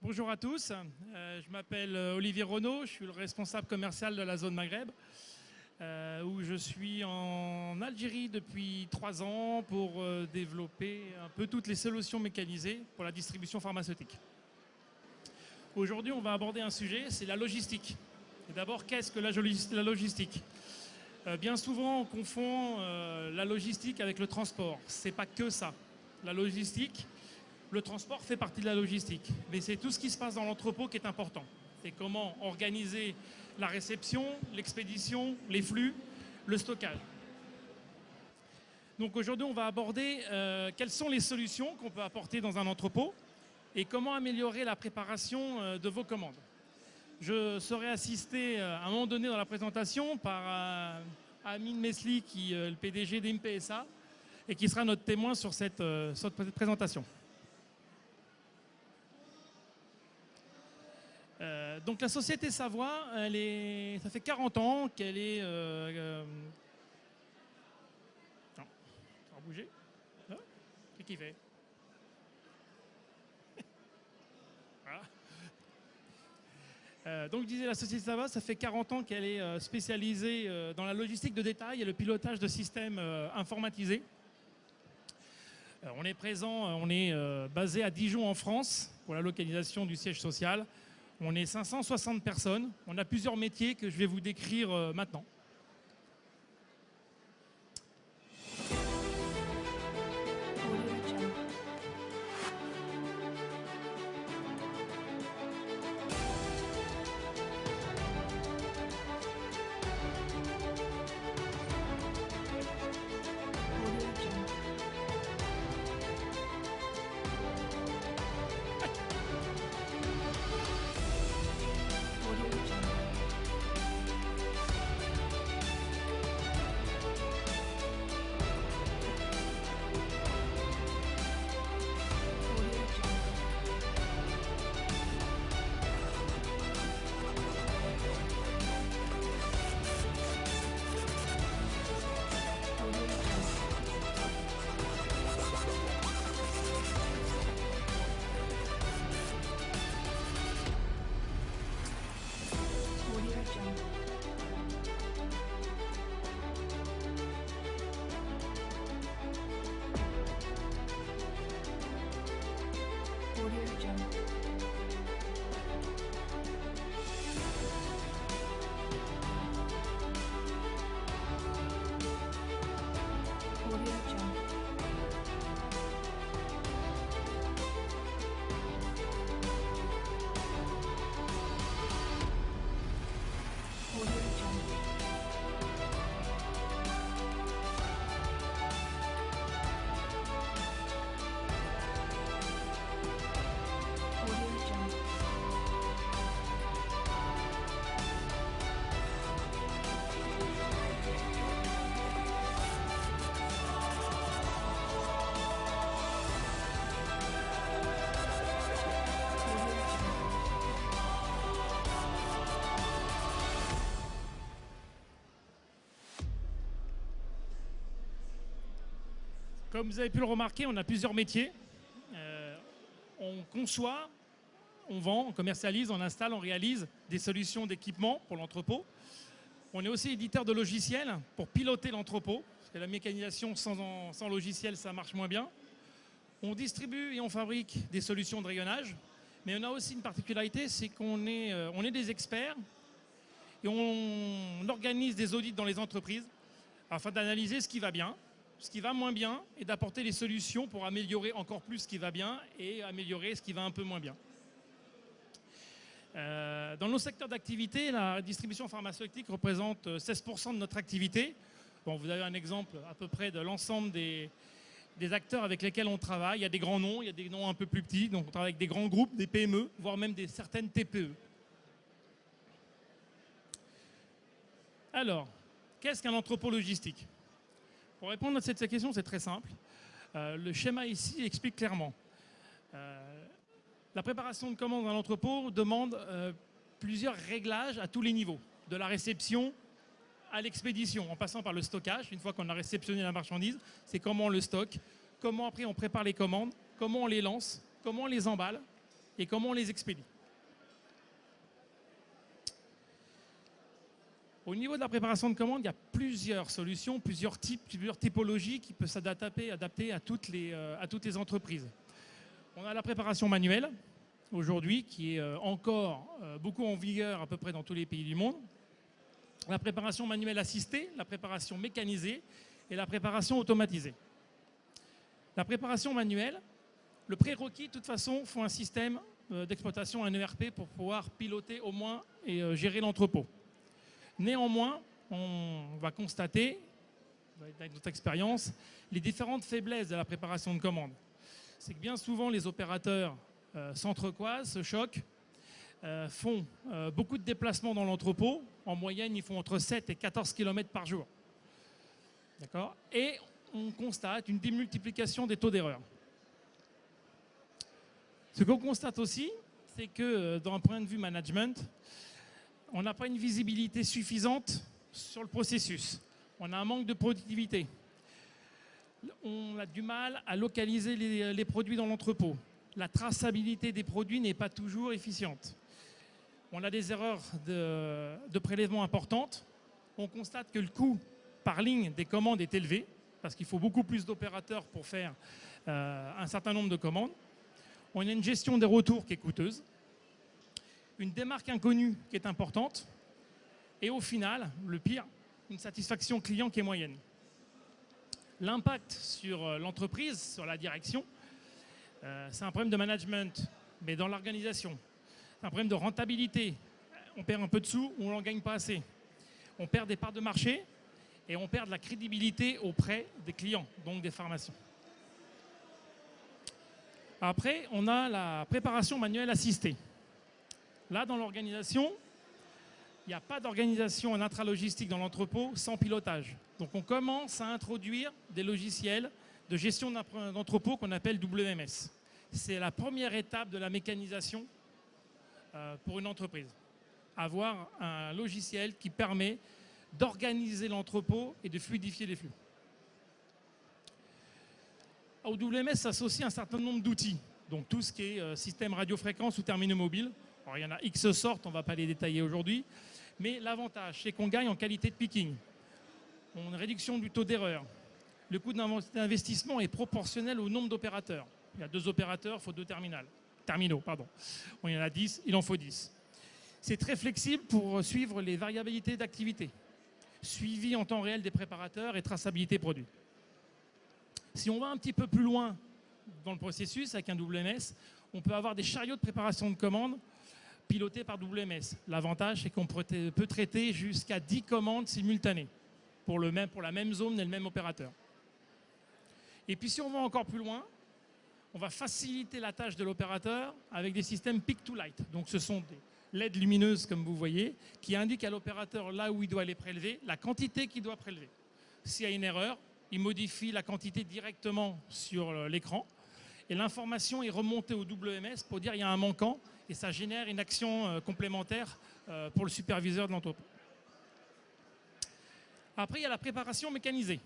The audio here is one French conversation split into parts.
Bonjour à tous, je m'appelle Olivier Renaud, je suis le responsable commercial de la zone Maghreb, où je suis en Algérie depuis 3 ans pour développer un peu toutes les solutions mécanisées pour la distribution pharmaceutique. Aujourd'hui, on va aborder un sujet, c'est la logistique. Et d'abord, qu'est-ce que la logistique? Bien souvent, on confond la logistique avec le transport. C'est pas que ça. La logistique, le transport fait partie de la logistique, mais c'est tout ce qui se passe dans l'entrepôt qui est important. C'est comment organiser la réception, l'expédition, les flux, le stockage. Donc aujourd'hui, on va aborder quelles sont les solutions qu'on peut apporter dans un entrepôt et comment améliorer la préparation de vos commandes. Je serai assisté à un moment donné dans la présentation par Amine Mesli, qui est le PDG d'IMPSA, et qui sera notre témoin sur cette présentation. Donc la société Savoie, ça fait 40 ans qu'elle est... non, ça va bouger. Ah, qu'est-ce qu'il fait? Voilà. Donc je disais, la société Savoie, ça fait 40 ans qu'elle est spécialisée dans la logistique de détail et le pilotage de systèmes informatisés. On est présent, on est basé à Dijon en France pour la localisation du siège social. On est 560 personnes. On a plusieurs métiers que je vais vous décrire maintenant. Comme vous avez pu le remarquer, on a plusieurs métiers. On conçoit, on vend, on commercialise, on installe, on réalise des solutions d'équipement pour l'entrepôt. On est aussi éditeur de logiciels pour piloter l'entrepôt, parce que la mécanisation sans logiciel, ça marche moins bien. On distribue et on fabrique des solutions de rayonnage, mais on a aussi une particularité, c'est qu'on est des experts et on organise des audits dans les entreprises afin d'analyser ce qui va bien, ce qui va moins bien et d'apporter les solutions pour améliorer encore plus ce qui va bien et améliorer ce qui va un peu moins bien. Dans nos secteurs d'activité, la distribution pharmaceutique représente 16% de notre activité. Bon, vous avez un exemple à peu près de l'ensemble des acteurs avec lesquels on travaille. Il y a des grands noms, il y a des noms un peu plus petits. Donc on travaille avec des grands groupes, des PME, voire même certaines TPE. Alors, qu'est-ce qu'un entrepôt logistique? Pour répondre à cette question, c'est très simple. Le schéma ici explique clairement. La préparation de commandes dans l'entrepôt demande plusieurs réglages à tous les niveaux, de la réception à l'expédition, en passant par le stockage. Une fois qu'on a réceptionné la marchandise, c'est comment on le stocke, comment après on prépare les commandes, comment on les lance, comment on les emballe, et comment on les expédie. Au niveau de la préparation de commande, il y a plusieurs solutions, plusieurs types, plusieurs typologies qui peuvent s'adapter à toutes les entreprises. On a la préparation manuelle, aujourd'hui, qui est encore beaucoup en vigueur à peu près dans tous les pays du monde. La préparation manuelle assistée, la préparation mécanisée et la préparation automatisée. La préparation manuelle, le prérequis, de toute façon, faut un système d'exploitation, un ERP, pour pouvoir piloter au moins et gérer l'entrepôt. Néanmoins, on va constater, avec notre expérience, les différentes faiblesses de la préparation de commande. C'est que bien souvent, les opérateurs s'entrecroisent, se choquent, font beaucoup de déplacements dans l'entrepôt. En moyenne, ils font entre 7 et 14 km par jour. D'accord ? Et on constate une démultiplication des taux d'erreur. Ce qu'on constate aussi, c'est que d'un point de vue management, on n'a pas une visibilité suffisante sur le processus. On a un manque de productivité. On a du mal à localiser les produits dans l'entrepôt. La traçabilité des produits n'est pas toujours efficiente. On a des erreurs de prélèvement importantes. On constate que le coût par ligne des commandes est élevé, parce qu'il faut beaucoup plus d'opérateurs pour faire un certain nombre de commandes. On a une gestion des retours qui est coûteuse, une démarque inconnue qui est importante, et au final, le pire, une satisfaction client qui est moyenne. L'impact sur l'entreprise, sur la direction, c'est un problème de management, mais dans l'organisation. C'est un problème de rentabilité. On perd un peu de sous ou on n'en gagne pas assez. On perd des parts de marché et on perd de la crédibilité auprès des clients, donc des pharmaciens. Après, on a la préparation manuelle assistée. Là, dans l'organisation, il n'y a pas d'organisation en intralogistique dans l'entrepôt sans pilotage. Donc on commence à introduire des logiciels de gestion d'entrepôt qu'on appelle WMS. C'est la première étape de la mécanisation pour une entreprise. Avoir un logiciel qui permet d'organiser l'entrepôt et de fluidifier les flux. Au WMS s'associe un certain nombre d'outils, donc tout ce qui est système radiofréquence ou terminaux mobiles. Alors, il y en a X sortes, on ne va pas les détailler aujourd'hui, mais l'avantage, c'est qu'on gagne en qualité de picking. On a une réduction du taux d'erreur. Le coût d'investissement est proportionnel au nombre d'opérateurs. Il y a 2 opérateurs, il faut 2 terminaux. Bon, il y en a 10, il en faut 10. C'est très flexible pour suivre les variabilités d'activité. Suivi en temps réel des préparateurs et traçabilité produit. Si on va un petit peu plus loin dans le processus avec un WMS, on peut avoir des chariots de préparation de commandes pilotés par WMS. L'avantage, c'est qu'on peut traiter jusqu'à 10 commandes simultanées pour la même zone et le même opérateur. Et puis si on va encore plus loin, on va faciliter la tâche de l'opérateur avec des systèmes pick to light. Donc ce sont des LED lumineuses, comme vous voyez, qui indiquent à l'opérateur là où il doit les prélever, la quantité qu'il doit prélever. S'il y a une erreur, il modifie la quantité directement sur l'écran et l'information est remontée au WMS pour dire qu'il y a un manquant et ça génère une action complémentaire pour le superviseur de l'entrepôt. Après, il y a la préparation mécanisée.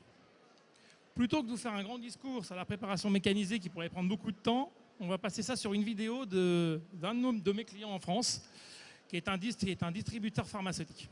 Plutôt que de vous faire un grand discours sur la préparation mécanisée qui pourrait prendre beaucoup de temps, on va passer ça sur une vidéo d'un de mes clients en France, qui est un distributeur pharmaceutique.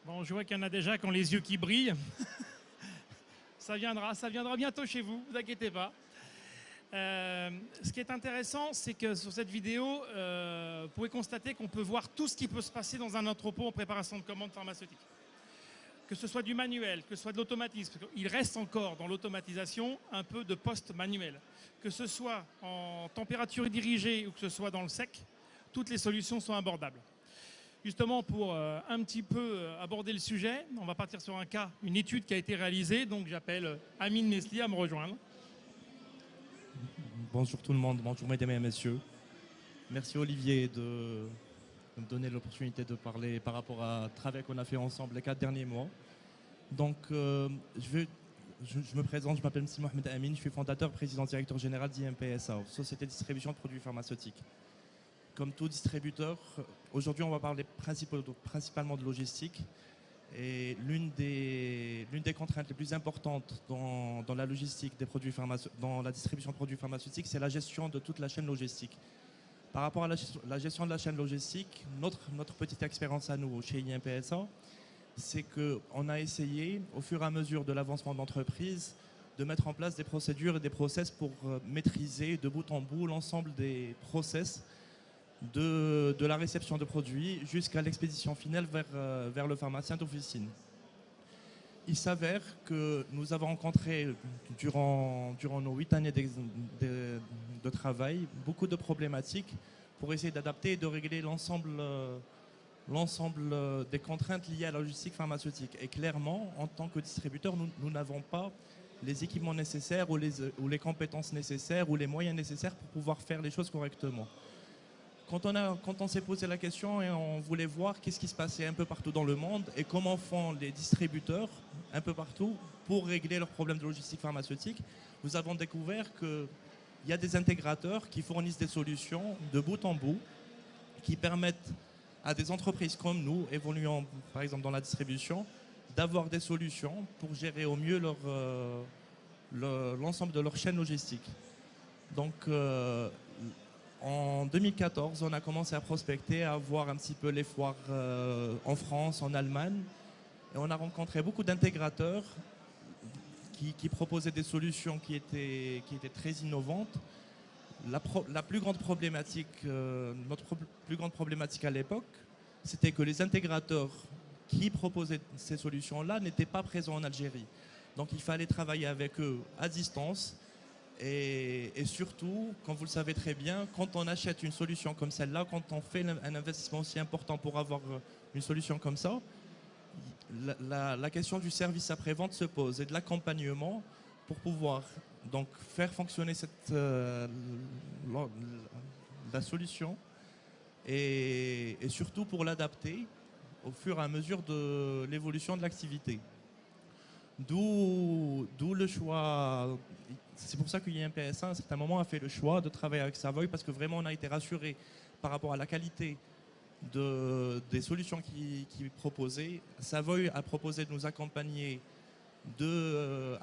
Bon, je vois qu'il y en a déjà qui ont les yeux qui brillent. Ça viendra bientôt chez vous, vous inquiétez pas. Ce qui est intéressant, c'est que sur cette vidéo, vous pouvez constater qu'on peut voir tout ce qui peut se passer dans un entrepôt en préparation de commandes pharmaceutiques. Que ce soit du manuel, que ce soit de l'automatisme, il reste encore dans l'automatisation un peu de poste manuel. Que ce soit en température dirigée ou que ce soit dans le sec, toutes les solutions sont abordables. Justement, pour un petit peu aborder le sujet, on va partir sur un cas, une étude qui a été réalisée. Donc j'appelle Amine Mesli à me rejoindre. Bonjour tout le monde, bonjour mesdames et messieurs. Merci Olivier de me donner l'opportunité de parler par rapport à travail qu'on a fait ensemble les 4 derniers mois. Donc je me présente, je m'appelle M. Mohamed Amin, je suis fondateur, président, directeur général d'IMPSA, Société de distribution de produits pharmaceutiques. Comme tout distributeur, aujourd'hui on va parler principalement de logistique. Et l'une des contraintes les plus importantes dans la logistique des produits dans la distribution de produits pharmaceutiques, c'est la gestion de toute la chaîne logistique. Par rapport à la gestion de la chaîne logistique, notre petite expérience à nous chez IMPSA, c'est qu'on a essayé, au fur et à mesure de l'avancement de l'entreprise, de mettre en place des procédures et des process pour maîtriser de bout en bout l'ensemble des process de la réception de produits jusqu'à l'expédition finale vers le pharmacien d'officine. Il s'avère que nous avons rencontré durant nos 8 années de travail beaucoup de problématiques pour essayer d'adapter et de régler l'ensemble des contraintes liées à la logistique pharmaceutique. Et clairement, en tant que distributeur, nous n'avons pas les équipements nécessaires ou les compétences nécessaires ou les moyens nécessaires pour pouvoir faire les choses correctement. Quand on s'est posé la question et on voulait voir qu'est-ce qui se passait un peu partout dans le monde et comment font les distributeurs un peu partout pour régler leurs problèmes de logistique pharmaceutique, nous avons découvert qu'il y a des intégrateurs qui fournissent des solutions de bout en bout qui permettent à des entreprises comme nous, évoluant par exemple dans la distribution, d'avoir des solutions pour gérer au mieux l'ensemble de leur chaîne logistique. Donc, en 2014, on a commencé à prospecter, à voir un petit peu les foires en France, en Allemagne. Et on a rencontré beaucoup d'intégrateurs qui proposaient des solutions qui étaient très innovantes. La plus grande problématique, notre plus grande problématique à l'époque, c'était que les intégrateurs qui proposaient ces solutions-là n'étaient pas présents en Algérie. Donc il fallait travailler avec eux à distance. Et surtout, comme vous le savez très bien, quand on achète une solution comme celle-là, quand on fait un investissement aussi important pour avoir une solution comme ça, la question du service après-vente se pose et de l'accompagnement pour pouvoir donc faire fonctionner la solution et surtout pour l'adapter au fur et à mesure de l'évolution de l'activité. D'où le choix. C'est pour ça que IMPSA, à un certain moment, a fait le choix de travailler avec Savoy parce que vraiment, on a été rassuré par rapport à la qualité des solutions qu'il proposait. Savoy a proposé de nous accompagner de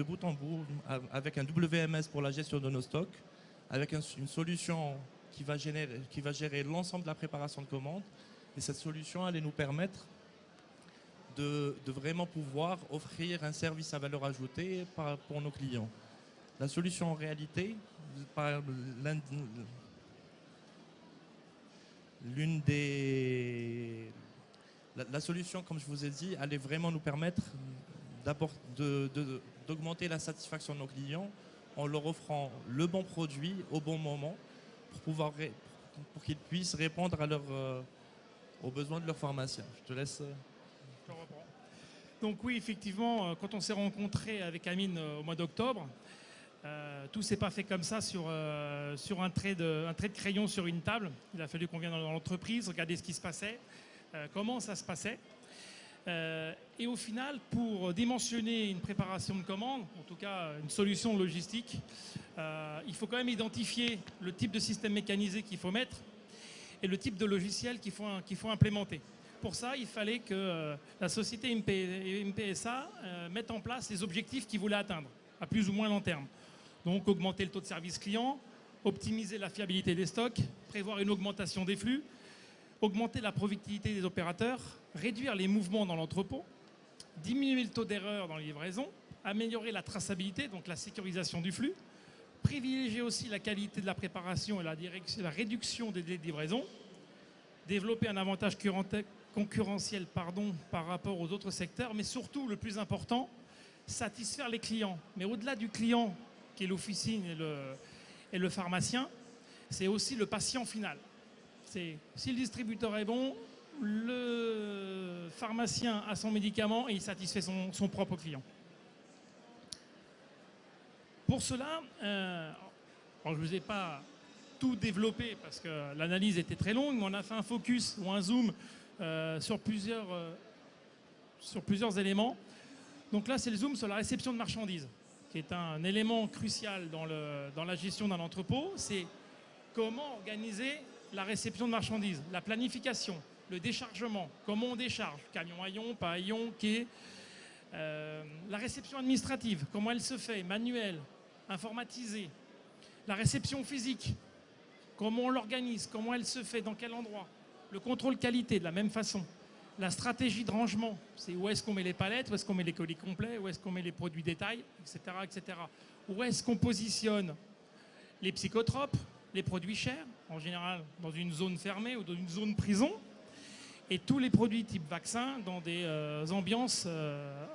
bout en bout avec un WMS pour la gestion de nos stocks, avec une solution qui va gérer l'ensemble de la préparation de commandes. Et cette solution allait nous permettre de vraiment pouvoir offrir un service à valeur ajoutée pour nos clients. La solution en réalité, la solution, comme je vous ai dit, allait vraiment nous permettre d'augmenter la satisfaction de nos clients en leur offrant le bon produit au bon moment pour qu'ils puissent répondre aux besoins de leurs pharmaciens. Je te laisse. Donc oui, effectivement, quand on s'est rencontré avec Amine au mois d'octobre, tout ne s'est pas fait comme ça sur un trait de crayon sur une table. Il a fallu qu'on vienne dans l'entreprise, regarder ce qui se passait, comment ça se passait. Et au final, pour dimensionner une préparation de commande, en tout cas une solution logistique, il faut quand même identifier le type de système mécanisé qu'il faut mettre et le type de logiciel qu'il faut implémenter. Pour ça, il fallait que la société IMPSA mette en place les objectifs qu'il voulait atteindre, à plus ou moins long terme. Donc augmenter le taux de service client, optimiser la fiabilité des stocks, prévoir une augmentation des flux, augmenter la productivité des opérateurs, réduire les mouvements dans l'entrepôt, diminuer le taux d'erreur dans les livraisons, améliorer la traçabilité, donc la sécurisation du flux, privilégier aussi la qualité de la préparation et la réduction des délais de livraison, développer un avantage concurrentiel par rapport aux autres secteurs, mais surtout, le plus important, satisfaire les clients. Mais au-delà du client, qui est l'officine et le pharmacien, c'est aussi le patient final. Si le distributeur est bon, le pharmacien a son médicament et il satisfait son propre client. Pour cela, je ne vous ai pas tout développé parce que l'analyse était très longue, mais on a fait un focus ou un zoom sur plusieurs éléments. Donc là, c'est le zoom sur la réception de marchandises, qui est un élément crucial dans la gestion d'un entrepôt. C'est comment organiser la réception de marchandises, la planification, le déchargement, comment on décharge, camion à ion, pas à ion, quai, la réception administrative, comment elle se fait, manuelle, informatisée, la réception physique, comment on l'organise, comment elle se fait, dans quel endroit, le contrôle qualité de la même façon, la stratégie de rangement, c'est où est-ce qu'on met les palettes, où est-ce qu'on met les colis complets, où est-ce qu'on met les produits détails, etc., etc. Où est-ce qu'on positionne les psychotropes, les produits chers, en général dans une zone fermée ou dans une zone prison, et tous les produits type vaccin dans des ambiances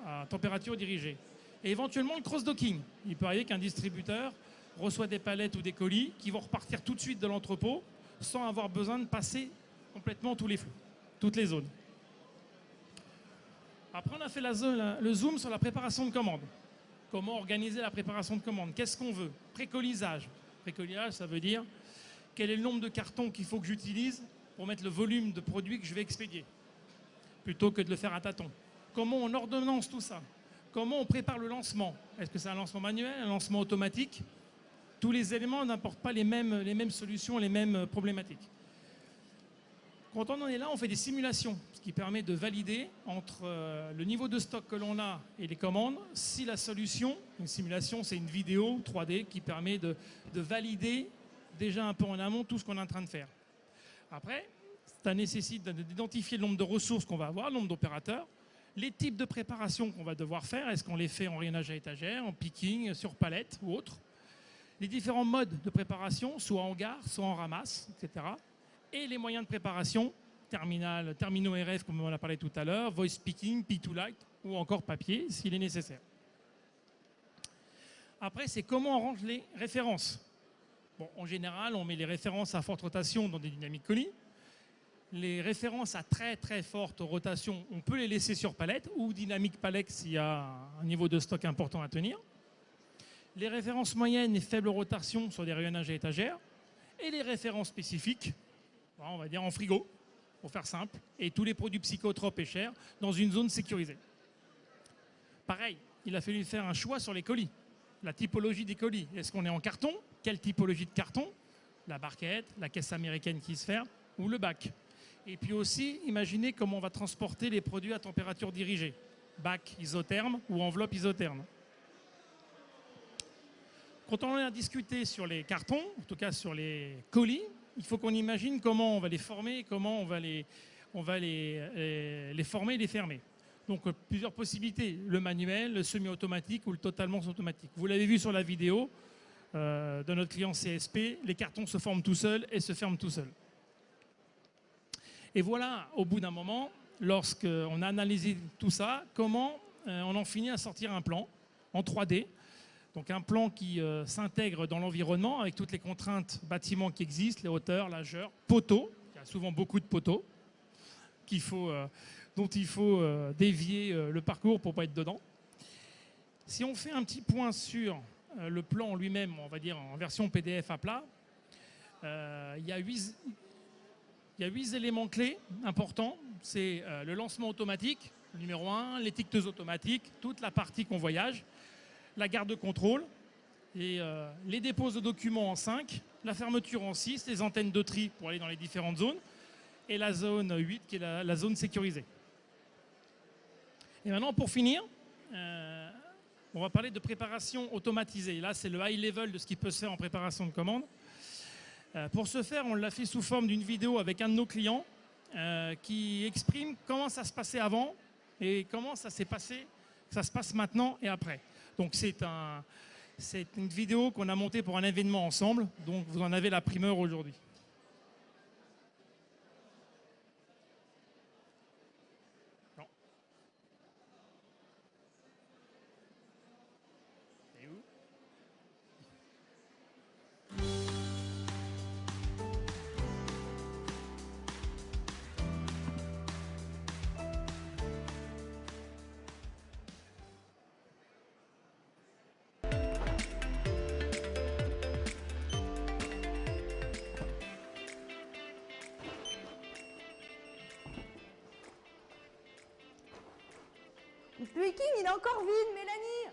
à température dirigée. Et éventuellement le cross-docking. Il peut arriver qu'un distributeur reçoit des palettes ou des colis qui vont repartir tout de suite de l'entrepôt sans avoir besoin de passer complètement tous les flux, toutes les zones. Après, on a fait le zoom sur la préparation de commande. Comment organiser la préparation de commande? Qu'est-ce qu'on veut? Précolisage. Précolisage, ça veut dire quel est le nombre de cartons qu'il faut que j'utilise pour mettre le volume de produits que je vais expédier, plutôt que de le faire à tâtons. Comment on ordonnance tout ça? Comment on prépare le lancement? Est-ce que c'est un lancement manuel, un lancement automatique? Tous les éléments n'apportent pas les mêmes solutions, les mêmes problématiques. Quand on en est là, on fait des simulations, ce qui permet de valider entre le niveau de stock que l'on a et les commandes, si la solution, une simulation, c'est une vidéo 3D qui permet de valider déjà un peu en amont tout ce qu'on est en train de faire. Après, ça nécessite d'identifier le nombre de ressources qu'on va avoir, le nombre d'opérateurs, les types de préparation qu'on va devoir faire, est-ce qu'on les fait en rayonnage à étagère, en picking, sur palette ou autre, les différents modes de préparation, soit en gare, soit en ramasse, etc. Et les moyens de préparation, terminaux RF comme on en a parlé tout à l'heure, voice picking, pick-to-light ou encore papier s'il est nécessaire. Après, c'est comment on range les références. Bon, en général, on met les références à forte rotation dans des dynamiques colis. Les références à très très forte rotation, on peut les laisser sur palette ou dynamique palette s'il y a un niveau de stock important à tenir. Les références moyennes et faible rotation sur des rayonnages à étagères. Et les références spécifiques, on va dire en frigo, pour faire simple, et tous les produits psychotropes et chers dans une zone sécurisée. Pareil, il a fallu faire un choix sur les colis. La typologie des colis. Est-ce qu'on est en carton? Quelle typologie de carton? La barquette, la caisse américaine qui se ferme ou le bac. Et puis aussi, imaginez comment on va transporter les produits à température dirigée. Bac isotherme ou enveloppe isotherme. Quand on a discuté sur les cartons, en tout cas sur les colis, il faut qu'on imagine comment on va les former, comment on va les former et les fermer. Donc plusieurs possibilités, le manuel, le semi-automatique ou le totalement automatique. Vous l'avez vu sur la vidéo de notre client CSP, les cartons se forment tout seuls et se ferment tout seuls. Et voilà, au bout d'un moment, lorsqu'on a analysé tout ça, comment on en finit à sortir un plan en 3D. Donc un plan qui s'intègre dans l'environnement avec toutes les contraintes bâtiments qui existent, les hauteurs, largeur, poteaux, il y a souvent beaucoup de poteaux dont il faut dévier le parcours pour ne pas être dedans. Si on fait un petit point sur le plan lui-même, on va dire en version PDF à plat, il y a 8 éléments clés importants. C'est le lancement automatique, le numéro 1, l'étiqueteuse automatique, toute la partie convoyage, la garde de contrôle, et les dépôts de documents en 5, la fermeture en 6, les antennes de tri pour aller dans les différentes zones, et la zone 8 qui est la zone sécurisée. Et maintenant, pour finir, on va parler de préparation automatisée. Là, c'est le high level de ce qui peut se faire en préparation de commande. Pour ce faire, on l'a fait sous forme d'une vidéo avec un de nos clients qui exprime comment ça se passait avant et comment ça s'est passé, ça se passe maintenant et après. Donc c'est une vidéo qu'on a montée pour un événement ensemble, donc vous en avez la primeur aujourd'hui. Le Viking, il est encore vide, Mélanie.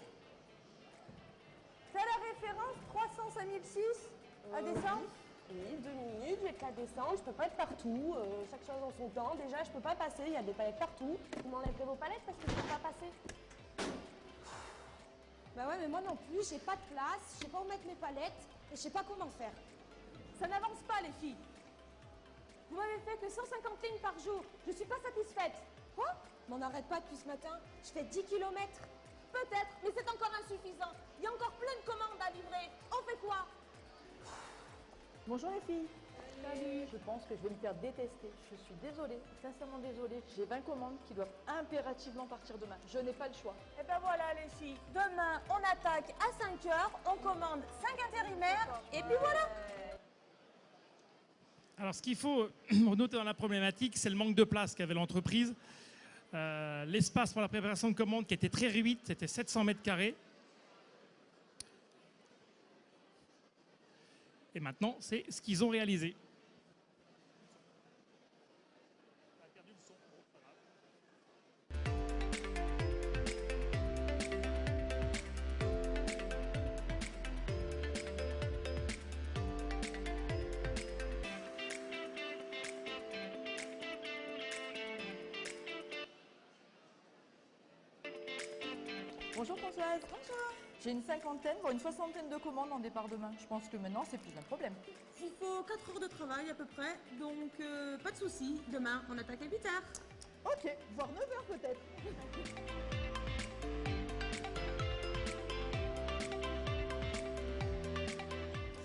T'as la référence 300-5006 à descendre? Oui, 2 minutes, je vais te la descendre, je peux pas être partout, chaque chose en son temps. Déjà, je peux pas passer, il y a des palettes partout. Vous m'enlèverez vos palettes parce que je peux pas passer. Bah ouais, mais moi non plus, j'ai pas de place, je sais pas où mettre mes palettes et je sais pas comment faire. Ça n'avance pas, les filles. Vous m'avez fait que 150 lignes par jour, je suis pas satisfaite. Quoi? Mais on n'arrête pas depuis ce matin, je fais 10 km. Peut-être, mais c'est encore insuffisant. Il y a encore plein de commandes à livrer. On fait quoi? Bonjour les filles. Salut. Je pense que je vais me faire détester. Je suis désolée, sincèrement désolée. J'ai 20 commandes qui doivent impérativement partir demain. Je n'ai pas le choix. Et ben voilà les filles, demain on attaque à 5 h, on commande 5 intérimaires et puis voilà. Alors ce qu'il faut noter dans la problématique, c'est le manque de place qu'avait l'entreprise. L'espace pour la préparation de commandes qui était très réduite, c'était 700 mètres carrés. Et maintenant, c'est ce qu'ils ont réalisé. Bonjour Françoise. Bonjour. J'ai une cinquantaine, voire une soixantaine de commandes en départ demain. Je pense que maintenant, c'est plus un problème. Il faut 4 heures de travail à peu près, donc pas de souci. Demain, on attaque à 8 h. Ok, voire 9 heures peut-être.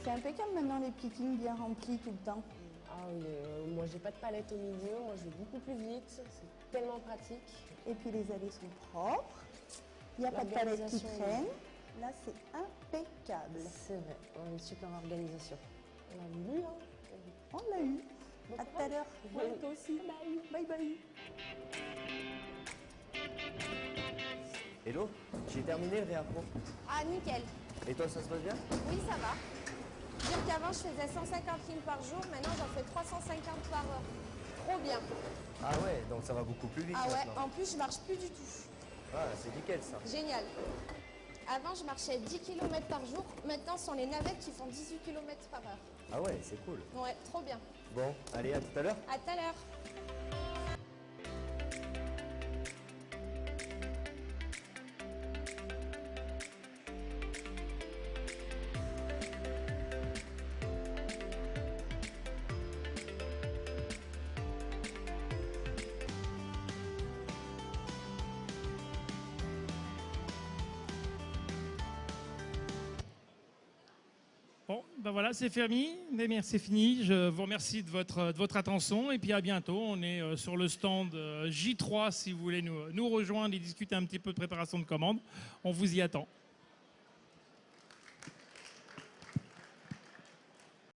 C'est impeccable maintenant les pickings bien remplis tout le temps. Ah oui, moi j'ai pas de palette au milieu, moi je vais beaucoup plus vite, c'est tellement pratique. Et puis les allées sont propres. Il n'y a pas de palette qui L'organisation, traîne. Là c'est impeccable. C'est vrai, on a une super organisation. On a voulu, hein. On l'a eu. Bon À tout à courage. l'heure. Ouais, toi aussi. Bye bye. Hello, j'ai terminé le réappro. Ah nickel, Et toi, ça se passe bien? oui ça va. Dire qu'avant je faisais 150 lignes par jour, maintenant j'en fais 350 par heure. Trop bien. Ah ouais, donc ça va beaucoup plus vite Ah ouais, maintenant. en plus je marche plus du tout. Ah, c'est nickel ça. Génial. Avant je marchais 10 km par jour, maintenant ce sont les navettes qui font 18 km par heure. Ah ouais, c'est cool. Ouais, trop bien. Bon, allez, à tout à l'heure. À tout à l'heure. Bon, ben voilà, c'est fini. C'est fini. Je vous remercie de votre attention et puis à bientôt. On est sur le stand J3 si vous voulez nous rejoindre et discuter un petit peu de préparation de commandes. On vous y attend.